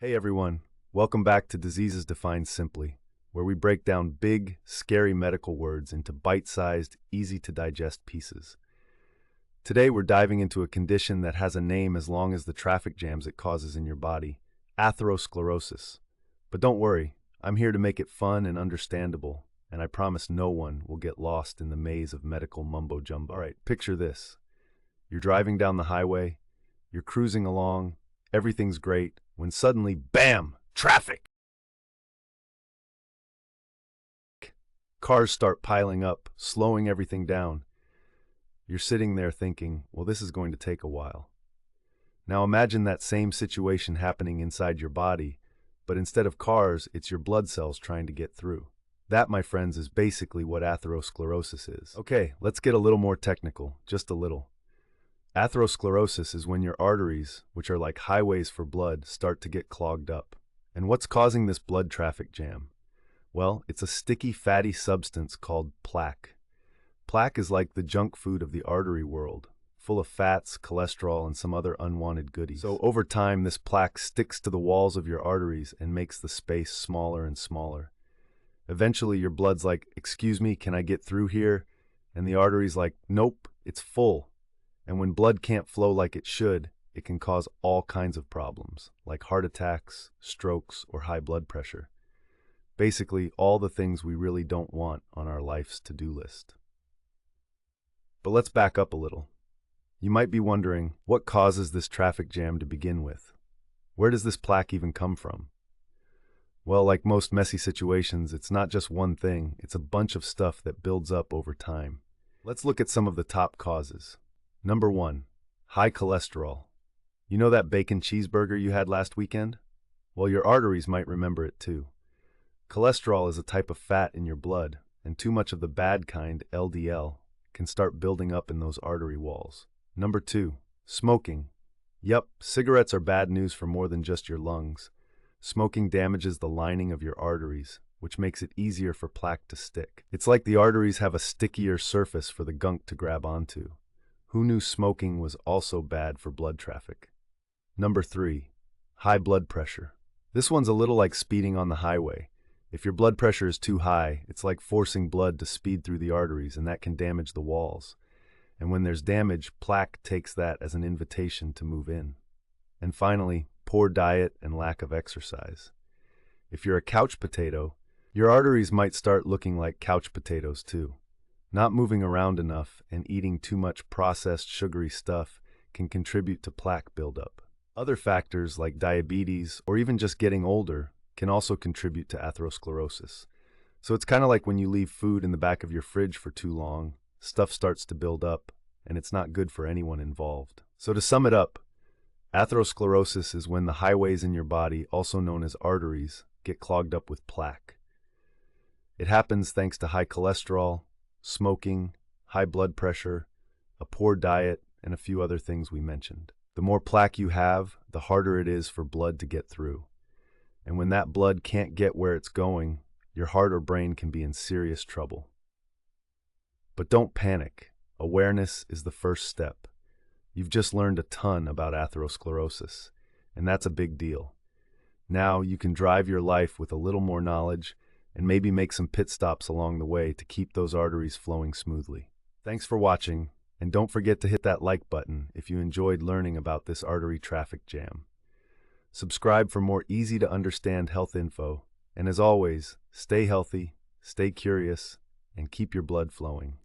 Hey everyone, welcome back to Diseases Defined Simply, where we break down big, scary medical words into bite-sized, easy-to-digest pieces. Today we're diving into a condition that has a name as long as the traffic jams it causes in your body, atherosclerosis. But don't worry, I'm here to make it fun and understandable, and I promise no one will get lost in the maze of medical mumbo-jumbo. All right, picture this. You're driving down the highway, you're cruising along, everything's great, when suddenly, bam, traffic! Cars start piling up, slowing everything down. You're sitting there thinking, well, this is going to take a while. Now imagine that same situation happening inside your body, but instead of cars, it's your blood cells trying to get through. That, my friends, is basically what atherosclerosis is. Okay, let's get a little more technical, just a little. Atherosclerosis is when your arteries, which are like highways for blood, start to get clogged up. And what's causing this blood traffic jam? Well, it's a sticky, fatty substance called plaque. Plaque is like the junk food of the artery world, full of fats, cholesterol, and some other unwanted goodies. So over time, this plaque sticks to the walls of your arteries and makes the space smaller and smaller. Eventually, your blood's like, "Excuse me, can I get through here?" And the artery's like, "Nope, it's full." And when blood can't flow like it should, it can cause all kinds of problems, like heart attacks, strokes, or high blood pressure. Basically, all the things we really don't want on our life's to-do list. But let's back up a little. You might be wondering, what causes this traffic jam to begin with? Where does this plaque even come from? Well, like most messy situations, it's not just one thing, it's a bunch of stuff that builds up over time. Let's look at some of the top causes. Number 1, high cholesterol. You know that bacon cheeseburger you had last weekend? Well, your arteries might remember it too. Cholesterol is a type of fat in your blood, and too much of the bad kind, LDL, can start building up in those artery walls. Number 2, smoking. Yup, cigarettes are bad news for more than just your lungs. Smoking damages the lining of your arteries, which makes it easier for plaque to stick. It's like the arteries have a stickier surface for the gunk to grab onto. Who knew smoking was also bad for blood traffic? Number 3, high blood pressure. This one's a little like speeding on the highway. If your blood pressure is too high, it's like forcing blood to speed through the arteries, and that can damage the walls. And when there's damage, plaque takes that as an invitation to move in. And finally, poor diet and lack of exercise. If you're a couch potato, your arteries might start looking like couch potatoes too. Not moving around enough and eating too much processed sugary stuff can contribute to plaque buildup. Other factors like diabetes or even just getting older can also contribute to atherosclerosis. So it's kind of like when you leave food in the back of your fridge for too long, stuff starts to build up, and it's not good for anyone involved. So to sum it up, atherosclerosis is when the highways in your body, also known as arteries, get clogged up with plaque. It happens thanks to high cholesterol, smoking, high blood pressure, a poor diet, and a few other things we mentioned. The more plaque you have, the harder it is for blood to get through. And when that blood can't get where it's going, your heart or brain can be in serious trouble. But don't panic. Awareness is the first step. You've just learned a ton about atherosclerosis, and that's a big deal. Now you can drive your life with a little more knowledge and maybe make some pit stops along the way to keep those arteries flowing smoothly. Thanks for watching, and don't forget to hit that like button if you enjoyed learning about this artery traffic jam. Subscribe for more easy-to-understand health info, and as always, stay healthy, stay curious, and keep your blood flowing.